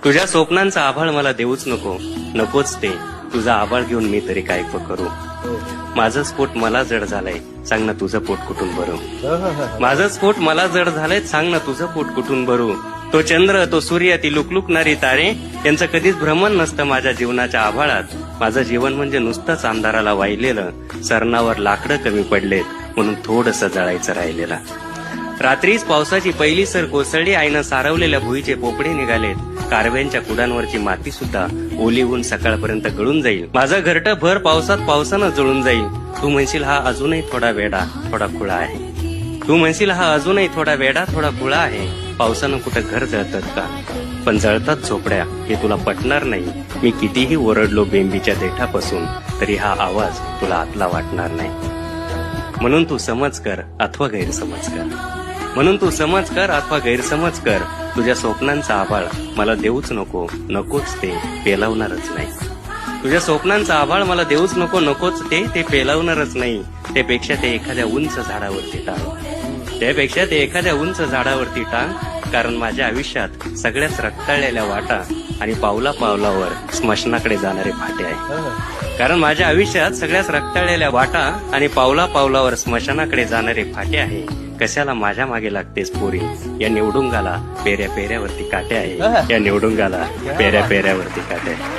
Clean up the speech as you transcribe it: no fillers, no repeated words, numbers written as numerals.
तुझ्या स्वप्नांचा आभाळ मला देऊच नको, नकोच ते. तुझा आभाळ घेऊन मी तरी काय करू. माझं स्फोट मला जड झालंय, सांग ना तुझं पोट कुठून भरू. माझं स्फोट मला जड झालंय, सांग ना तुझं पोट कुठून भरू. तो चंद्र, तो सूर्य, ती लुकलुकणारी तारे, यांचं कधीच भ्रमण नसतं माझ्या जीवनाच्या आभाळात. माझं जीवन म्हणजे नुसतंच अंधाराला वाहिलेलं, सरणावर लाकडं कमी पडलेत म्हणून थोडंसं जळायचं राहिलेलं. रात्रीच पावसाची पहिली सर कोसळली, आईनं सारवलेल्या भुईचे पोपडे निघालेत. कारव्यांच्या कुडांवरची माती सुद्धा ओली होऊन सकाळपर्यंत गळून जाईल. माझं घरटं भर पावसानं जळून जाईल. तू म्हणशील हा अजूनही थोडा वेडा, थोडा खुळा आहे. तू म्हणशील हा अजूनही थोडा वेडा, थोडा खुळा आहे. पावसानं कुठं घर जळतात का? पण जळतात झोपड्या, हे तुला पटणार नाही. मी कितीही ओरडलो बेंबीच्या देठापासून, तरी हा आवाज तुला आतला वाटणार नाही. म्हणून तू समज कर अथवा गैरसमज कर. म्हणून तू समज कर अथवा गैरसमज कर. तुझ्या स्वप्नांचा आभाळ मला देऊच नको, नकोच ते, पेलावणारच नाही. तुझ्या स्वप्नांचा आभाळ मला देऊच नको, नकोच ते पेलावणारच नाही. त्यापेक्षा ते एखाद्या उंच झाडावरती टांग. त्यापेक्षा ते एखाद्या उंच झाडावरती टांग. कारण माझ्या आयुष्यात सगळ्याच रक्ताळलेल्या वाटा आणि पावला पावलावर स्मशानाकडे जाणारे फाटे आहे. कारण माझ्या आयुष्यात सगळ्याच रक्ताळलेल्या वाटा आणि पावला पावलावर स्मशानाकडे जाणारे फाटे आहे. कशाला माझ्या मागे लागतेस पोरी, या निवडुंगाला पेऱ्या पेऱ्यावरती काटे आहे. या निवडुंगाला पेऱ्या पेऱ्यावरती काटे आहे.